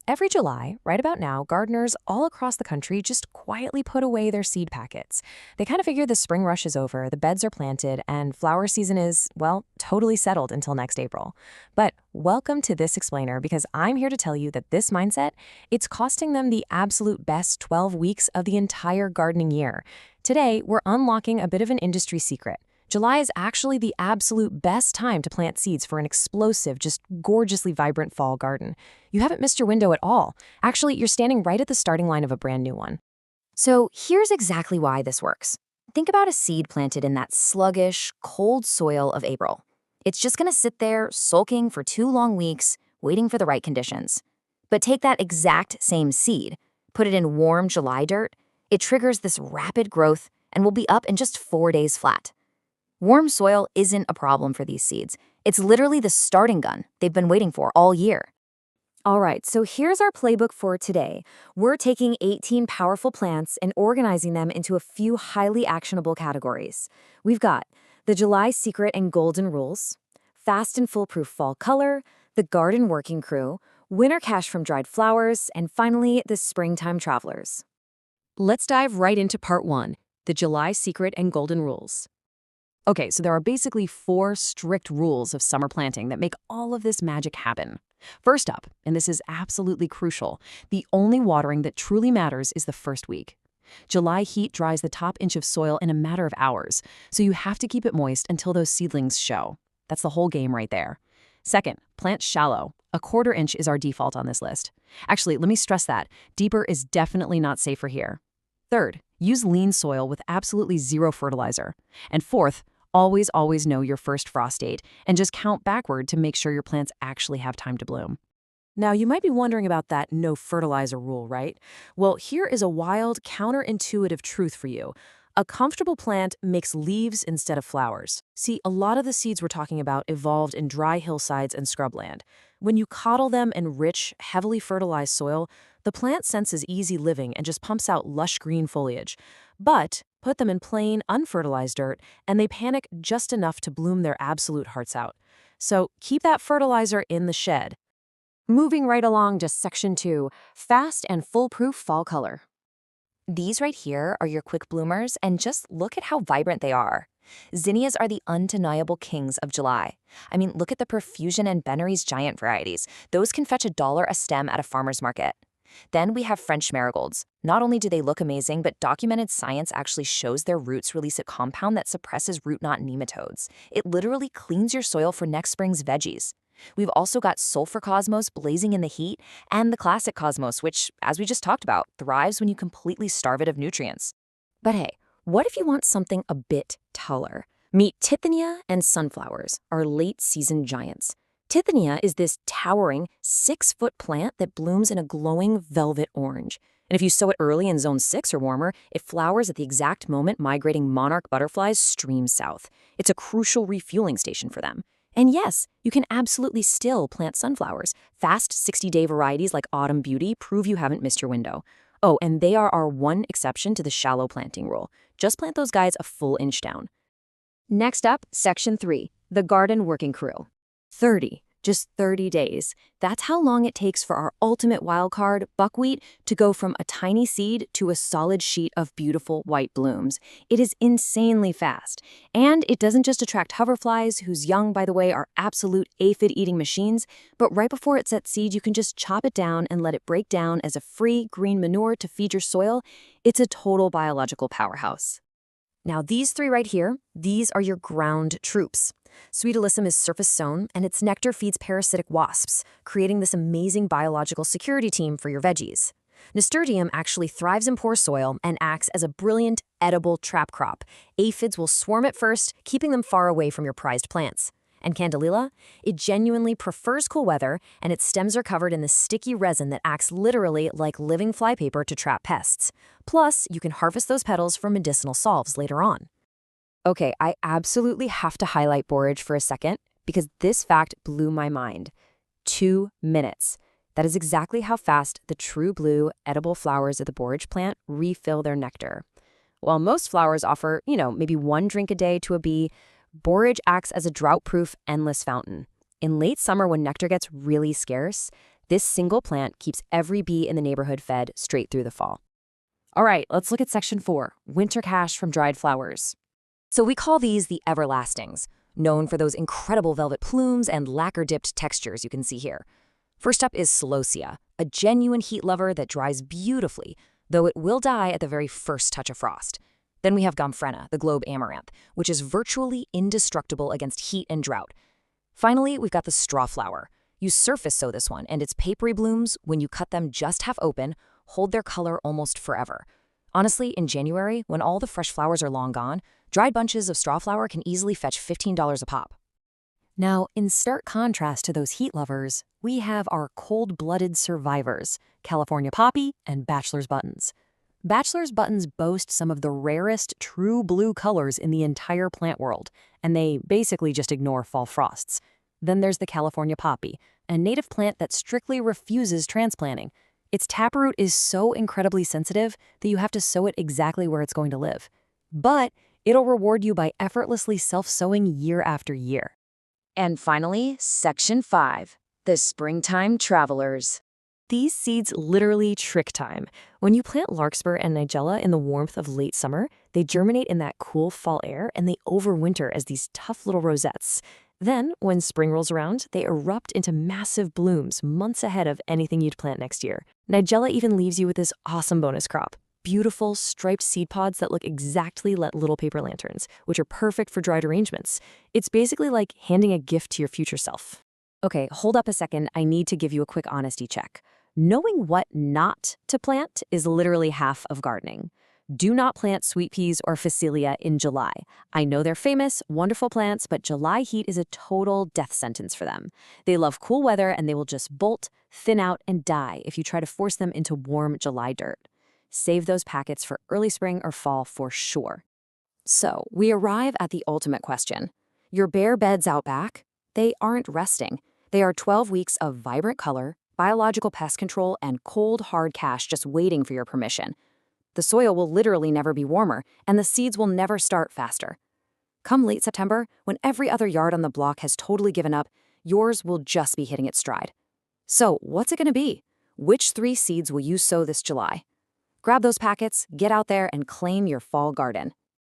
Every July, right about now, gardeners all across the country just quietly put away their seed packets. They kind of figure the spring rush is over, the beds are planted, and flower season is, well, totally settled until next April. But welcome to This Explainer, because I'm here to tell you that this mindset, it's costing them the absolute best 12 weeks of the entire gardening year. Today, we're unlocking a bit of an industry secret. July is actually the absolute best time to plant seeds for an explosive, just gorgeously vibrant fall garden. You haven't missed your window at all. Actually, you're standing right at the starting line of a brand new one. So here's exactly why this works. Think about a seed planted in that sluggish, cold soil of April. It's just going to sit there, sulking for 2 long weeks, waiting for the right conditions. But take that exact same seed, put it in warm July dirt, it triggers this rapid growth and will be up in just 4 days flat. Warm soil isn't a problem for these seeds. It's literally the starting gun they've been waiting for all year. All right, so here's our playbook for today. We're taking 18 powerful plants and organizing them into a few highly actionable categories. We've got the July Secret and Golden Rules, Fast and Foolproof Fall Color, the Garden Working Crew, Winter Cash from Dried Flowers, and finally, the Springtime Travelers. Let's dive right into part 1, the July Secret and Golden Rules. Okay, so there are basically 4 strict rules of summer planting that make all of this magic happen. First up, and this is absolutely crucial, the only watering that truly matters is the first week. July heat dries the top inch of soil in a matter of hours, so you have to keep it moist until those seedlings show. That's the whole game right there. Second, plant shallow. A 1/4 inch is our default on this list. Actually, let me stress that. Deeper is definitely not safer here. Third, use lean soil with absolutely 0 fertilizer. And fourth, always know your first frost date and just count backward to make sure your plants actually have time to bloom. Now, you might be wondering about that no fertilizer rule, right? Well, here is a wild, counterintuitive truth for you. A comfortable plant makes leaves instead of flowers. See, a lot of the seeds we're talking about evolved in dry hillsides and scrubland. When you coddle them in rich, heavily fertilized soil, the plant senses easy living and just pumps out lush green foliage. But put them in plain, unfertilized dirt, and they panic just enough to bloom their absolute hearts out. So keep that fertilizer in the shed. Moving right along to section 2, Fast and Foolproof Fall Color. These right here are your quick bloomers, and just look at how vibrant they are. Zinnias are the undeniable kings of July. I mean, look at the Profusion and Bennery's giant varieties. Those can fetch $1 a stem at a farmer's market. Then we have French marigolds. Not only do they look amazing, but documented science actually shows their roots release a compound that suppresses root knot nematodes. It literally cleans your soil for next spring's veggies. We've also got sulfur cosmos blazing in the heat, and the classic cosmos, which, as we just talked about, thrives when you completely starve it of nutrients. But hey, what if you want something a bit taller? Meet Tithania and sunflowers, our late-season giants. Tithania is this towering 6-foot plant that blooms in a glowing velvet orange. And if you sow it early in zone 6 or warmer, it flowers at the exact moment migrating monarch butterflies stream south. It's a crucial refueling station for them. And yes, you can absolutely still plant sunflowers. Fast 60-day varieties like Autumn Beauty prove you haven't missed your window. Oh, and they are our one exception to the shallow planting rule. Just plant those guys a full inch down. Next up, section 3, the Garden Working Crew. 30. Just 30 days. That's how long it takes for our ultimate wildcard, buckwheat, to go from a tiny seed to a solid sheet of beautiful white blooms. It is insanely fast. And it doesn't just attract hoverflies, whose young, by the way, are absolute aphid-eating machines, but right before it sets seed, you can just chop it down and let it break down as a free green manure to feed your soil. It's a total biological powerhouse. Now, these 3 right here, these are your ground troops. Sweet Alyssum is surface sown, and its nectar feeds parasitic wasps, creating this amazing biological security team for your veggies. Nasturtium actually thrives in poor soil and acts as a brilliant, edible trap crop. Aphids will swarm it first, keeping them far away from your prized plants. And Candelilla? It genuinely prefers cool weather, and its stems are covered in the sticky resin that acts literally like living flypaper to trap pests. Plus, you can harvest those petals for medicinal salves later on. Okay, I absolutely have to highlight borage for a second because this fact blew my mind. 2 minutes. That is exactly how fast the true blue, edible flowers of the borage plant refill their nectar. While most flowers offer, maybe 1 drink a day to a bee, borage acts as a drought-proof, endless fountain. In late summer when nectar gets really scarce, This single plant keeps every bee in the neighborhood fed straight through the fall. All right, let's look at section 4, winter cash from dried flowers. So we call these the everlastings, known for those incredible velvet plumes and lacquer-dipped textures you can see here. First up is celosia, a genuine heat lover that dries beautifully, though it will die at the very first touch of frost. Then we have gomphrena, the globe amaranth, which is virtually indestructible against heat and drought. Finally, we've got the strawflower. You surface sow this one, and its papery blooms, when you cut them just half open, hold their color almost forever. Honestly, in January, when all the fresh flowers are long gone, dried bunches of strawflower can easily fetch $15 a pop. Now, in stark contrast to those heat lovers, we have our cold-blooded survivors, California poppy and bachelor's buttons. Bachelor's buttons boast some of the rarest true blue colors in the entire plant world, and they basically just ignore fall frosts. Then there's the California poppy, a native plant that strictly refuses transplanting. Its taproot is so incredibly sensitive that you have to sow it exactly where it's going to live. But it'll reward you by effortlessly self-sowing year after year. And finally, section 5, the springtime travelers. These seeds literally trick time. When you plant larkspur and nigella in the warmth of late summer, they germinate in that cool fall air and they overwinter as these tough little rosettes. Then, when spring rolls around, they erupt into massive blooms months ahead of anything you'd plant next year. Nigella even leaves you with this awesome bonus crop. Beautiful, striped seed pods that look exactly like little paper lanterns, which are perfect for dried arrangements. It's basically like handing a gift to your future self. Okay, hold up a second. I need to give you a quick honesty check. Knowing what not to plant is literally half of gardening. Do not plant sweet peas or phacelia in July. I know they're famous, wonderful plants, but July heat is a total death sentence for them. They love cool weather and they will just bolt, thin out, and die if you try to force them into warm July dirt. Save those packets for early spring or fall for sure. So, we arrive at the ultimate question. Your bare beds out back? They aren't resting. They are 12 weeks of vibrant color, biological pest control, and cold, hard cash just waiting for your permission. The soil will literally never be warmer, and the seeds will never start faster. Come late September, when every other yard on the block has totally given up, yours will just be hitting its stride. So, what's it going to be? Which 3 seeds will you sow this July? Grab those packets, get out there, and claim your fall garden.